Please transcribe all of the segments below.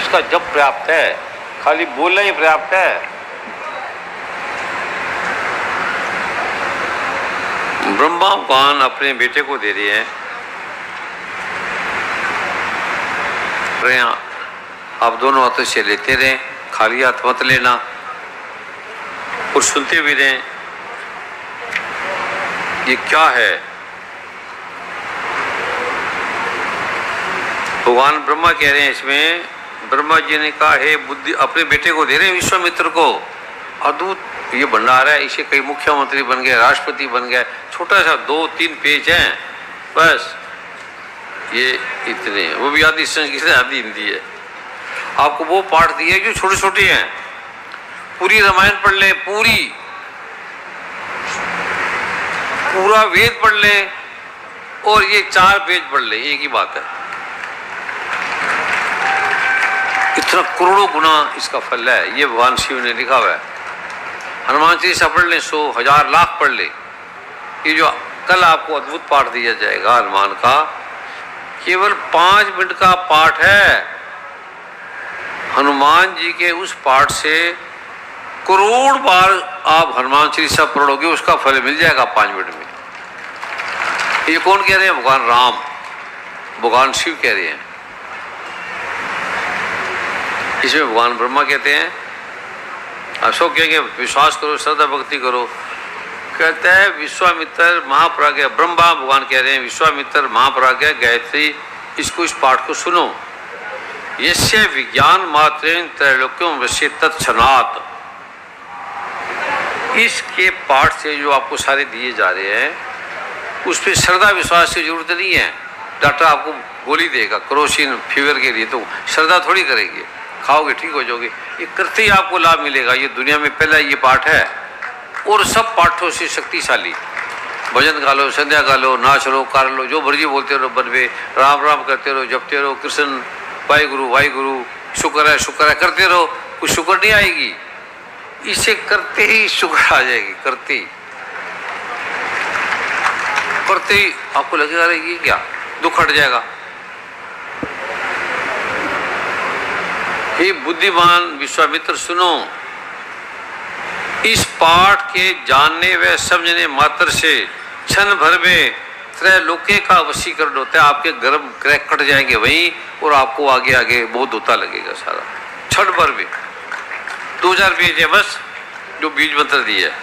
उसका जप पर्याप्त है, खाली बोलना ही पर्याप्त है। ब्रह्मा भगवान अपने बेटे को दे रहे हैं, आप दोनों हाथों से लेते रहें, खाली हाथ मत लेना और सुनते भी रहें। ये क्या है? भगवान ब्रह्मा कह रहे हैं इसमें, ब्रह्मा जी ने कहा है बुद्धि अपने बेटे को दे रहे हैं विश्वामित्र को, अद्भुत ये भंडार है, इसे कई मुख्यमंत्री बन गए, राष्ट्रपति बन गए, छोटा सा 2-3 पेज हैं बस, ये इतने, वो भी आधी संस्कृत आधी हिंदी है। आपको वो पाठ दिए जो छोटे छोटे हैं, पूरी रामायण पढ़ ले, पूरा वेद पढ़ ले और ये 4 पेज पढ़ ले, एक ही बात है। इतना करोड़ों गुना इसका फल है, ये भगवान शिव ने लिखा हुआ है। हनुमान चालीसा पढ़ ले, 100, 1000, लाख पढ़ ले। ये जो कल आपको अद्भुत पाठ दिया जाएगा हनुमान का, केवल 5 मिनट का पाठ है। हनुमान जी के उस पाठ से करोड़ बार आप हनुमान चालीसा पढ़ोगे, उसका फल मिल जाएगा 5 मिनट में। ये कौन कह रहे हैं? भगवान राम, भगवान शिव कह रहे हैं। इसमें भगवान ब्रह्मा कहते हैं, आप सब कहेंगे विश्वास करो, श्रद्धा भक्ति करो, कहते हैं विश्वामित्र महाप्राज्ञ, ब्रह्मा भगवान कह रहे हैं विश्वामित्र महाप्राज्ञ गायत्री, इसको इस पाठ को सुनो। यस्य विज्ञान मात्रेण त्रैलोक्यम वश्य तत्क्षणात्, इसके पाठ से जो आपको सारे दिए जा रहे हैं उस पर श्रद्धा विश्वास की जरूरत नहीं है। डॉक्टर आपको गोली देगा क्रोसिन फीवर के लिए, तो श्रद्धा थोड़ी करेगी, खाओगे ठीक हो जाओगे, ये करते ही आपको लाभ मिलेगा। ये दुनिया में पहला ये पाठ है और सब पाठों से शक्तिशाली। भजन गा लो, संध्या गा लो, नाच लो, कार लो, जो मर्जी बोलते रहो, बनवे राम राम करते रहो, जपते रहो, कृष्ण वाहिगुरु शुक्र है करते रहो, कुछ शुक्र नहीं आएगी, इसे करते ही शुक्र आ जाएगी। करते ही आपको लगेगा ये क्या, दुख हट जाएगा। हे बुद्धिमान विश्वामित्र सुनो, इस पाठ के जानने व समझने मात्र से क्षण भर में त्रैलोक्य का वशीकरण होता है। आपके गर्भ क्रैक कट जाएंगे वहीं, और आपको आगे आगे बहुत होता लगेगा सारा, क्षण भर में। 2000 पेज है बस जो बीज मंत्र दिया है,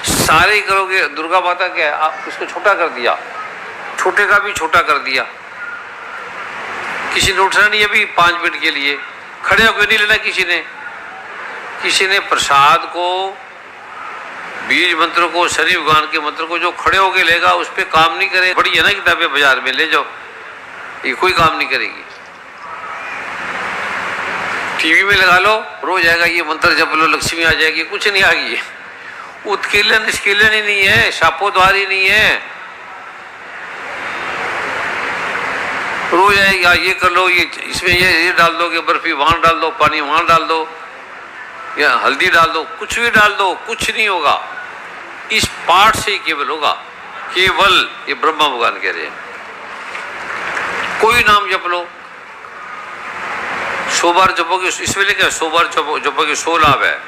सारे करोगे। दुर्गा माता क्या है, आप इसको छोटा कर दिया, छोटे का भी छोटा कर दिया। किसी ने उठना नहीं अभी 5 मिनट के लिए, खड़े होकर नहीं लेना किसी ने प्रसाद को, बीज मंत्र को, शनि भगवान के मंत्र को जो खड़े होके लेगा उस पर काम नहीं करे। बड़ी है ना किताबें बाजार में, ले जाओ, ये कोई काम नहीं करेगी। टीवी में लगा लो, रोज आएगा ये मंत्र जप लो, लक्ष्मी आ जाएगी, कुछ नहीं आएगी। उत्कीलन निष्कीलन ही नहीं है, शापोद्वार ही नहीं है। रोज आएगा ये कर लो, ये इसमें ये डाल दो, बर्फी वहां डाल दो, पानी वहां डाल दो, या हल्दी डाल दो, कुछ भी डाल दो, कुछ नहीं होगा। इस पाठ से ही केवल होगा, केवल। ये ब्रह्मा भगवान कह रहे हैं। कोई नाम जप लो, 100 बार जपोगे, इसमें लिखा है 100 बार जपोगे 100 लाभ है।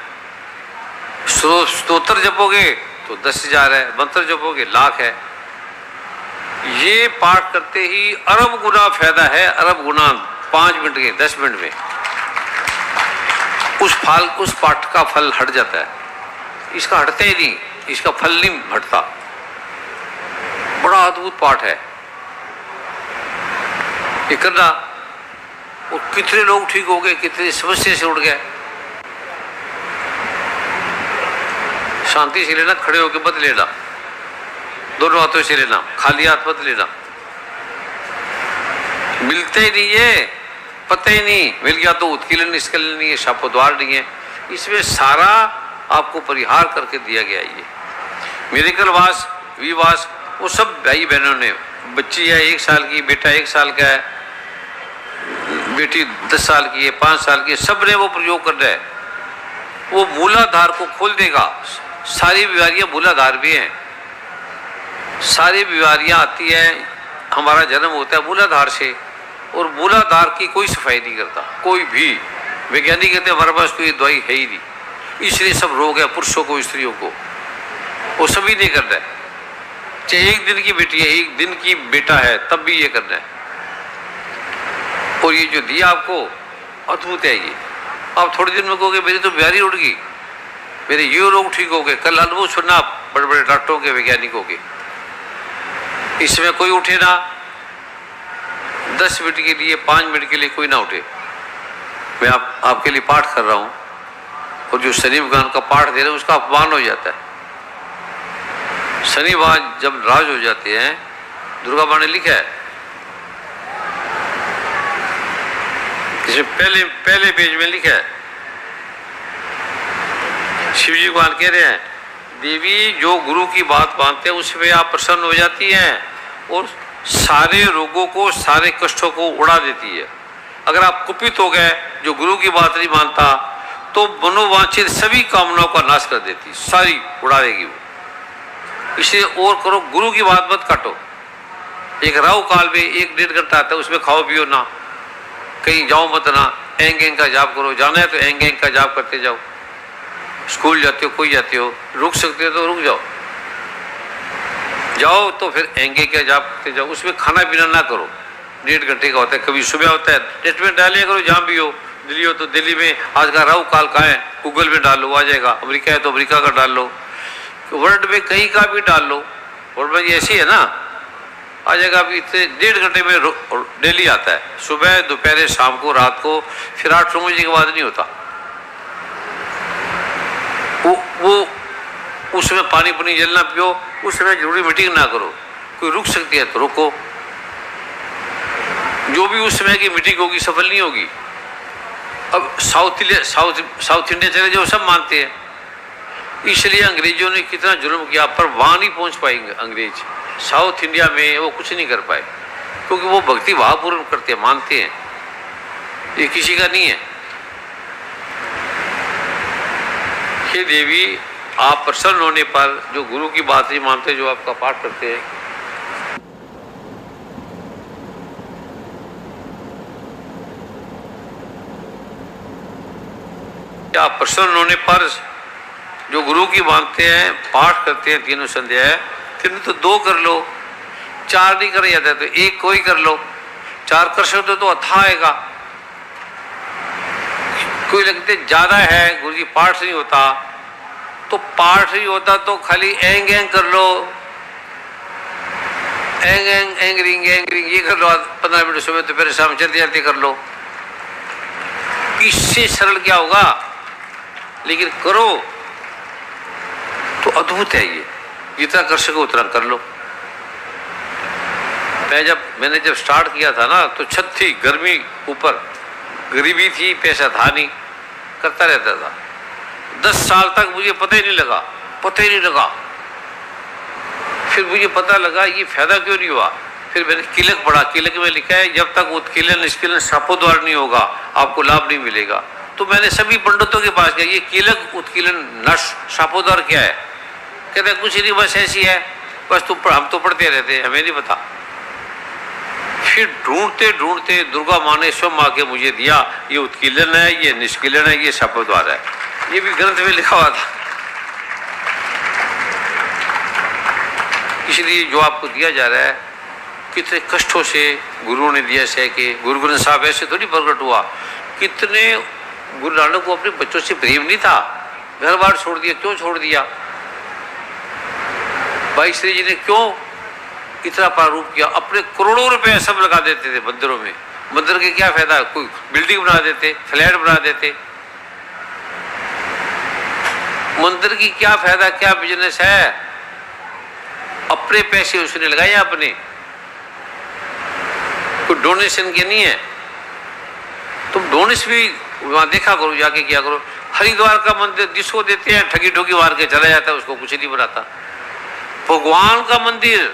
स्तोत्र जपोगे तो 10,000 है, मंत्र जपोगे लाख है। ये पाठ करते ही अरब गुना फायदा है, अरब गुना 5 मिनट के 10 मिनट में उस पाठ का फल हट जाता है। इसका हटता ही नहीं, इसका फल नहीं हटता। बड़ा अद्भुत पाठ है, ये करना। और कितने लोग ठीक हो गए, कितनी समस्या से उठ गए। शांति से लेना, खड़े होकर मत लेना, दोनों हाथों से लेना, खाली हाथ मत लेना। मिलते ही नहीं है, पता ही नहीं, मिल गया तो उत्कीलन निष्कीलन नहीं है, शापोद्वार नहीं है। इसमें सारा आपको परिहार करके दिया गया। ये मेडिकल वास, विवास, वो सब भाई बहनों ने, बच्ची है 1 साल की, बेटा 1 साल का है, बेटी 10 साल की है, 5 साल की है, सब ने वो प्रयोग कर रहा है। वो मूलाधार को खोल देगा। सारी बीमारियां मूलाधार भी हैं, सारी बीमारियां आती हैं, हमारा जन्म होता है मूलाधार से। और मूलाधार की कोई सफाई नहीं करता कोई भी। वैज्ञानिक कहते हैं हमारे पास कोई दवाई है ही नहीं, इसलिए सब रोग है पुरुषों को स्त्रियों को, वो सभी नहीं करना है। चाहे एक दिन की बेटी है, एक दिन की बेटा है, तब भी ये करना है। और ये जो दिया आपको अद्भुत है। ये आप थोड़े दिन में कहोगे मेरी तो बीमारी उड़ गई, मेरे ये रोग ठीक हो गए। कल अनुभव सुनना बड़े बड़े डॉक्टरों के, वैज्ञानिकों के। इसमें कोई उठे ना, 10 मिनट के लिए 5 मिनट के लिए कोई ना उठे। मैं आपके लिए पाठ कर रहा हूं और जो शनि भगवान का पाठ दे रहे हैं उसका अपमान हो जाता है। शनि भगवान जब नाराज हो जाते हैं, दुर्गा माँ ने लिखा है इसमें पहले पेज में लिखा है, शिव जी भगवान कह रहे हैं देवी जो गुरु की बात मानते हैं उसमें आप प्रसन्न हो जाती हैं और सारे रोगों को, सारे कष्टों को उड़ा देती है। अगर आप कुपित हो गए, जो गुरु की बात नहीं मानता, तो मनोवांछित सभी कामनाओं का नाश कर देती, सारी उड़ा देगी वो। इसलिए और करो, गुरु की बात मत काटो। एक राहु काल में 1-1.5 घंटा आता है, उसमें खाओ पियो ना, कहीं जाओ मत ना, एंग एंग का जाप करो। जाना है तो एंग एंग का जाप करते जाओ। स्कूल जाते हो, कोई जाते हो, रुक सकते हो तो रुक जाओ, जाओ तो फिर एंगे क्या जाप करते जाओ। उसमें खाना पीना ना करो, 1.5 घंटे का होता है, कभी सुबह होता है। नेट में डालिए करो, जहाँ भी हो, दिल्ली हो तो दिल्ली में आज का राहु काल का है, गूगल में डाल लो, आ जाएगा। अमेरिका है तो अमेरिका का डाल लो, वर्ल्ड में कहीं का भी डाल लो, वर्ल्ड में ऐसी है ना, आ जाएगा। अभी इतने 1.5 घंटे में डेली आता है, सुबह दोपहर शाम को रात को, फिर 8-9 बजे के बाद नहीं होता। वो उसमें पानी पुनी जलना पियो, उस समय जरूरी मीटिंग ना करो। कोई रुक सकती है तो रुको, जो भी उस समय की मीटिंग होगी सफल नहीं होगी। अब साउथ इंडिया चले जाओ, सब मानते हैं। इसलिए अंग्रेजों ने कितना जुल्म किया, पर वहां नहीं पहुंच पाएंगे अंग्रेज। साउथ इंडिया में वो कुछ नहीं कर पाए, क्योंकि वो भक्ति भावपूर्ण करते हैं, मानते हैं, ये किसी का नहीं है। हे देवी, आप प्रसन्न होने पर जो गुरु की बात नहीं मानते, जो आपका पाठ करते हैं, आप प्रसन्न होने पर जो गुरु की मानते हैं, पाठ करते हैं तीनों संध्या, तीनों तो 2 कर लो, 4 नहीं कर जाता तो 1 कोई कर लो। 4 कर सकते तो अथा आएगा। कोई लगते ज्यादा है गुरु जी पाठ नहीं होता, तो पाठ नहीं होता तो खाली एंग एंग कर लो, एंग एंग एंग रिंग ये कर लो, 15 मिनट सुबह दोपहर शाम चलते चलते कर लो। इससे सरल क्या होगा, लेकिन करो तो अद्भुत है। ये जितना कर सको उतना कर लो। मैंने जब स्टार्ट किया था ना, तो छत थी, गर्मी ऊपर, गरीबी थी, पैसा था नहीं, करता रहता था। 10 साल तक मुझे पता ही नहीं लगा। फिर मुझे पता लगा ये फायदा क्यों नहीं हुआ। फिर मैंने कीलक पढ़ा, कीलक में लिखा है जब तक उत्कीलन निष्कीलन शापोद्वार नहीं होगा आपको लाभ नहीं मिलेगा। तो मैंने सभी पंडितों के पास गया, ये कीलक उत्कीलन नश शापोद्वार क्या है? कहते कुछ नहीं, बस ऐसी है, बस हम तो पढ़ते रहते हैं, हमें नहीं पता। फिर ढूंढते ढूंढते दुर्गा माँ ने स्वयं आके मुझे दिया, ये उत्कीलन है, ये निष्कीलन है, ये शापोद्वार है। ये भी ग्रंथ में लिखा हुआ था। इसलिए जो आपको दिया जा रहा है, कितने कष्टों से गुरु ने दिया है कि गुरु ग्रंथ साहब ऐसे थोड़ी प्रकट हुआ। कितने गुरु नानक को अपने बच्चों से प्रेम नहीं था, घर बार छोड़ दिया। क्यों छोड़ दिया? भाई श्री जी ने क्यों इतना प्रारूप किया? अपने करोड़ों रुपए सब लगा देते थे मंदिरों में। मंदिर के क्या फायदा? कोई बिल्डिंग बना देते, फ्लैट बना देते। मंदिर की क्या फायदा, क्या बिजनेस है? अपने पैसे उसने लगाए, अपने कोई डोनेशन के नहीं है। तुम डोनेशन भी वहां देखा करो, जाके किया करो। हरिद्वार का मंदिर जिसको देते हैं ठगी ठोगी मार के चला जाता है, उसको कुछ नहीं बनाता। भगवान का मंदिर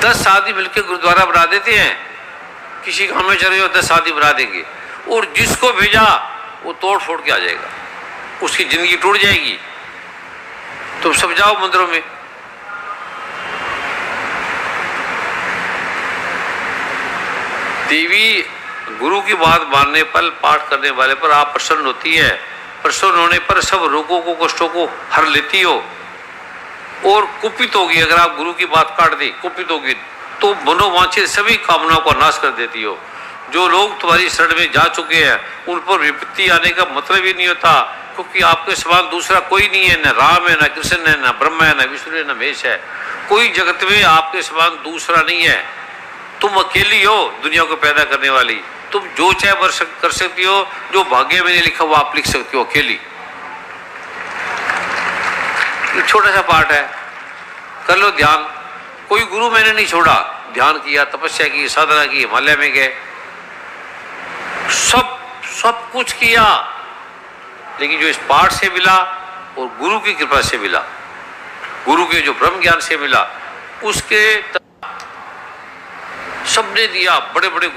10 आदमी मिलकर गुरुद्वारा बना देते हैं। किसी काम में चले जाओ 10 आदमी बना देंगे, और जिसको भेजा वो तोड़ फोड़ के आ जाएगा, उसकी जिंदगी टूट जाएगी। तुम सब जाओ मंदिरों में। देवी गुरु की बात मानने पर, पाठ करने वाले पर आप प्रसन्न होती है। प्रसन्न होने पर सब रोगों को, कष्टों को हर लेती हो और कुपित होगी। अगर आप गुरु की बात काट दी, कुपित होगी, तो मनोवांछित सभी कामनाओं का नाश कर देती हो। जो लोग तुम्हारी शरण में जा चुके हैं उन पर विपत्ति आने का मतलब ही नहीं होता, क्योंकि आपके समान दूसरा कोई नहीं है। न राम है, न कृष्ण है, न ब्रह्मा है, न विष्णु है, न महेश है। कोई जगत में आपके समान दूसरा नहीं है। तुम अकेली हो दुनिया को पैदा करने वाली। तुम जो चाहे कर सकती हो, जो भाग्य में नहीं लिखा वो आप लिख सकती हो अकेली। छोटा सा पाठ है, कर लो ध्यान। कोई गुरु मैंने नहीं छोड़ा, ध्यान किया, तपस्या की, साधना की, हिमालय में गए, सब कुछ किया, लेकिन जो इस पाठ से मिला और गुरु की कृपा से मिला, गुरु के जो ब्रह्म ज्ञान से मिला, उसके सबने दिया। बड़े बड़े